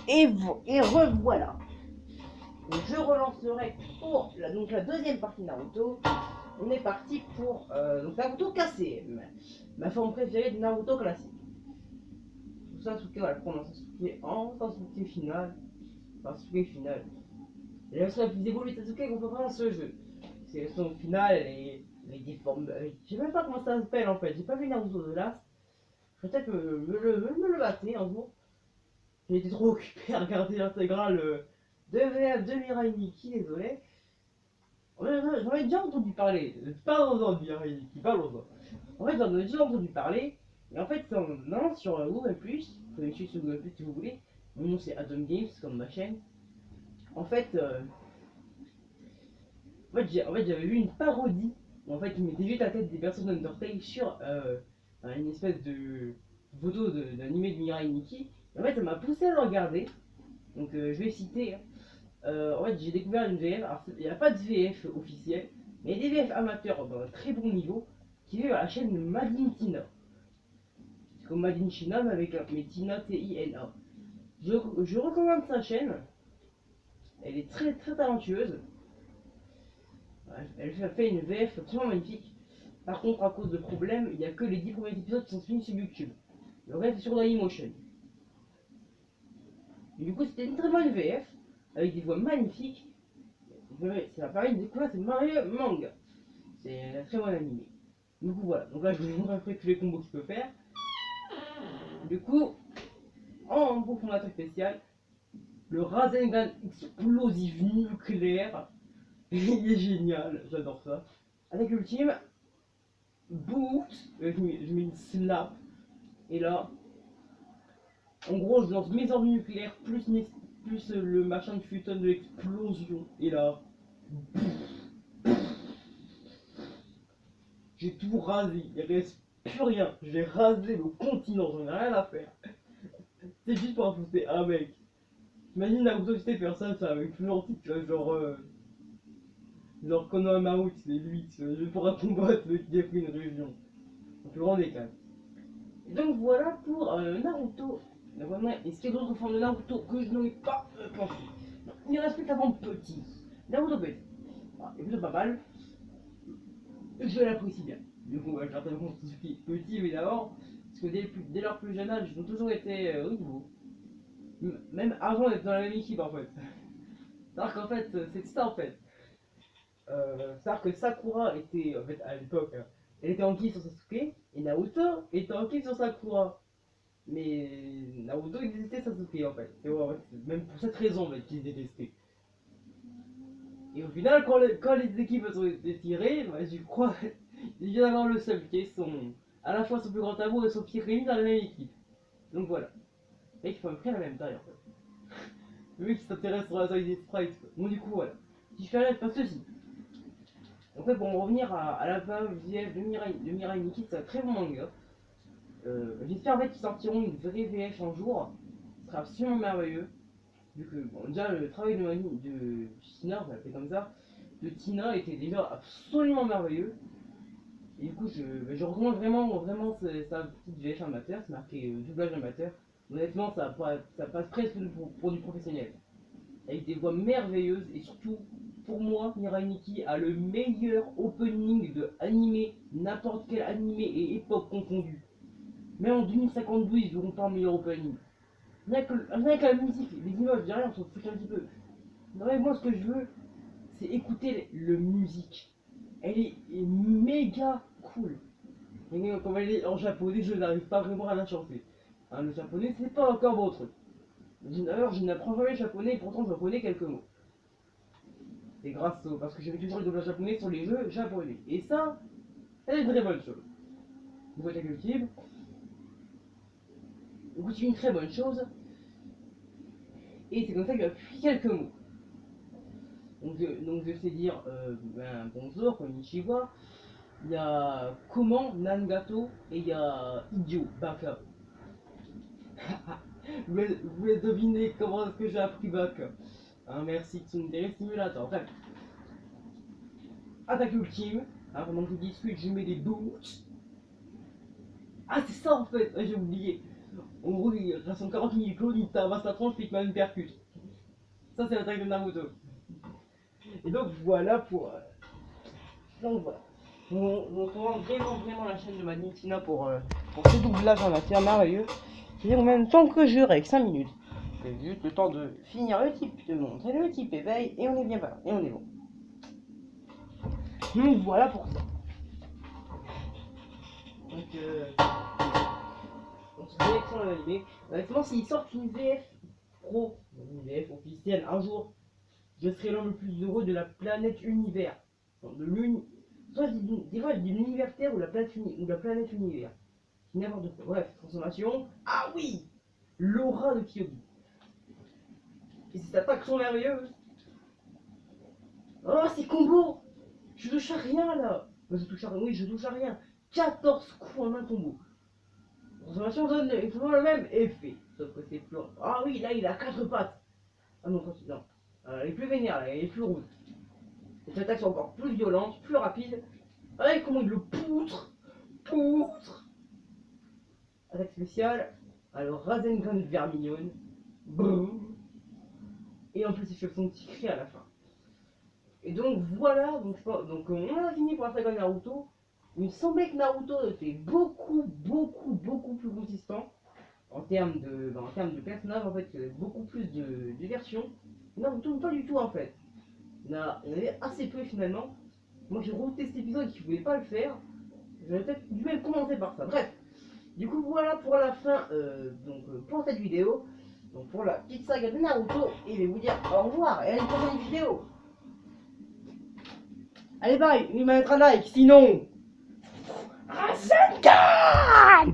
Et revoilà. Donc je relancerai pour donc la deuxième partie de Naruto. On est parti pour donc Naruto KCM, ma forme préférée de Naruto classique. Tout ça, Sasuke, voilà, prendre un Sasuke en Sasuke final. Sasuke final. Et la version la plus évoluée de Sasuke qu'on peut prendre dans ce jeu. C'est son final et des formes. Je sais même pas comment ça s'appelle en fait. J'ai pas vu Naruto de là. Je vais peut-être me le mater un jour. J'ai été trop occupé à regarder l'intégrale de VF de Mirai Nikki, désolé. J'en ai déjà entendu parler. Parlons-en de Mirai Nikki, parlons-en. En fait, j'en ai déjà entendu parler. Et en fait, c'est en allant sur Google+, vous pouvez me suivre sur Google+, si vous voulez. Mon nom c'est Atom Games, comme ma chaîne. En fait, j'avais vu une parodie. Où, en fait, ils mettaient juste la tête des personnes d'Undertale sur une espèce de photo d'animé de Mirai Nikki. Et en fait, ça m'a poussé à le regarder. Donc, je vais citer. Hein. En fait, j'ai découvert une VF. Alors, il n'y a pas de VF officielle, mais il y a des VF amateurs d'un très bon niveau qui vivent à la chaîne Madin Tina. C'est comme Madin China, mais avec mais Tina Tina. Je recommande sa chaîne. Elle est très très talentueuse. Elle fait une VF absolument magnifique. Par contre, à cause de problèmes, il n'y a que les 10 premiers épisodes qui sont finis sur YouTube. Le reste est sur Dailymotion. Et du coup, c'était une très bonne VF, avec des voix magnifiques. Ça m'a permis de découvrir ce merveilleux manga. C'est un très bon animé. Du coup, voilà. Donc là, je vous montre après tous les combos qu'il peut faire. Du coup, pour son attaque spéciale, le Rasengan explosif nucléaire. Il est génial, j'adore ça. Attaque ultime, boot, je mets une slap. Et là, en gros, je lance mes orbes nucléaires plus le machin de futon de l'explosion. Et là, j'ai tout rasé. Il reste plus rien. J'ai rasé le continent. J'en ai rien à faire. C'est juste pour affronter un mec. Imagine Naruto c'était faire ça, ça avec plus gentil, tu vois, genre Konohamaru, c'est lui, tu vois, juste pour un combat qui détruit une région. Le plus grand des cas. Et donc voilà pour Naruto. Et ce qu'il y a d'autres formes de Naruto que je n'aurais pas pensé. Il reste plus que la forme petit. Naruto petit. Ah, et plutôt pas mal. Je l'apprécie bien. Du coup, je leur compte Suzuki petit évidemment. Parce que dès leur plus jeune âge, ils ont toujours été au niveau. Même avant d'être dans la même équipe en fait. C'est-à-dire qu'en fait, c'est ça en fait. C'est-à-dire que Sakura était, en fait, à l'époque, hein, elle était en kill sur Sasuke, et Naruto était en kill sur Sakura. Mais Naruto il détestait Sasuke en fait. Et ouais, ouais, c'est même pour cette raison en fait, qu'il détestait. Et au final, quand les équipes sont tirées, bah, je crois, il vient d'avoir le seul qui est à la fois son plus grand amour et son pire ennemi dans la même équipe. Donc voilà. Les mecs, ils font à peu près la même taille en fait. Le mec qui s'intéresse sur la taille des sprites. Bon, du coup, voilà. Si je fais rien, pas ceci. En fait, pour en revenir à la fin VF de Mirai Nikki, c'est un très bon manga. J'espère en fait qu'ils sortiront une vraie VF un jour. Ce sera absolument merveilleux. Vu que, bon, déjà, le travail de Tina, on va l'appeler comme ça, de Tina était déjà absolument merveilleux. Et du coup, je recommande vraiment sa petite VF amateur. C'est marqué doublage amateur. Honnêtement, ça passe presque pour du professionnel. Avec des voix merveilleuses et surtout, pour moi, Mirai Nikki a le meilleur opening de animé, n'importe quel animé et époque confondue. Même en 2052, ils n'auront pas un meilleur opening. Rien que la musique, les images derrière, on s'en fout un petit peu. Non mais moi, ce que je veux, c'est écouter le musique. Elle est méga cool. Et comme elle est en japonais, je n'arrive pas vraiment à la chanter. Hein, le japonais, c'est pas encore mon truc. D'ailleurs, je n'apprends jamais le japonais et pourtant je connais quelques mots. C'est parce que j'avais toujours le doublage japonais sur les jeux japonais. Et ça, c'est une très bonne chose. Vous voyez cultive. Donc c'est une très bonne chose. Et c'est comme ça qu'il a appris quelques mots. Donc je sais dire bonjour, konnichiwa. Il y a comment, nangato, et il y a idiot, baka. Vous voulez deviner comment est-ce que j'ai appris baka. Hein, merci Tsundere Simulator. Bref. Attaque ultime. Hein, pendant que je discute, je mets des boots. Ah, c'est ça en fait, j'ai oublié. En gros, il reste 40 000 clones, il tabasse la tronche puis il te met une percute. Ça, c'est l'attaque de Naruto. Et donc, voilà pour. Donc, voilà. On recommande vraiment la chaîne de Madine Tina pour ce doublage en matière merveilleux. C'est-à-dire en même temps que je règle 5 minutes. J'ai juste le temps de finir le type, de montrer le type éveil, et on est bien pas, et on est bon. Donc voilà pour ça. Donc sélection de l'animé. Honnêtement, s'ils sortent une VF pro, une VF officielle un jour, je serai l'homme le plus heureux de la planète univers. De l'uni... Soit des fois je dis l'univers Terre ou la planète univers. N'importe quoi. Bref, transformation. Ah oui, l'aura de Kyuubi. Et ces attaques sont merveilleuses. Oh, c'est combo. Je touche à rien là. Je touche à rien. Oui, je touche à rien. 14 coups en un combo. La transformation donne exactement le même effet. Sauf que c'est plus... Ah oui, là il a 4 pattes. Ah non, non. Elle est plus vénère là, elle est plus rouge. Les attaques sont encore plus violentes, plus rapides. Avec comment il le poutre. Attaque spéciale. Alors Rasengan Vermilion. Boum. Et en plus il fait son petit cri à la fin. Et donc voilà, donc on a fini pour la saga Naruto. Il me semblait que Naruto était beaucoup plus consistant en termes de personnages, en fait, beaucoup plus de versions. Naruto pas du tout en fait. Il y en avait assez peu finalement. Moi j'ai retesté cet épisode qui ne voulait pas le faire. J'aurais peut-être dû même commencer par ça. Bref. Du coup voilà pour la fin pour cette vidéo. Donc pour la petite saga de Naruto. Et je vais vous dire au revoir et à une prochaine vidéo. Allez bye, il va mettre un like, sinon... Rasengan!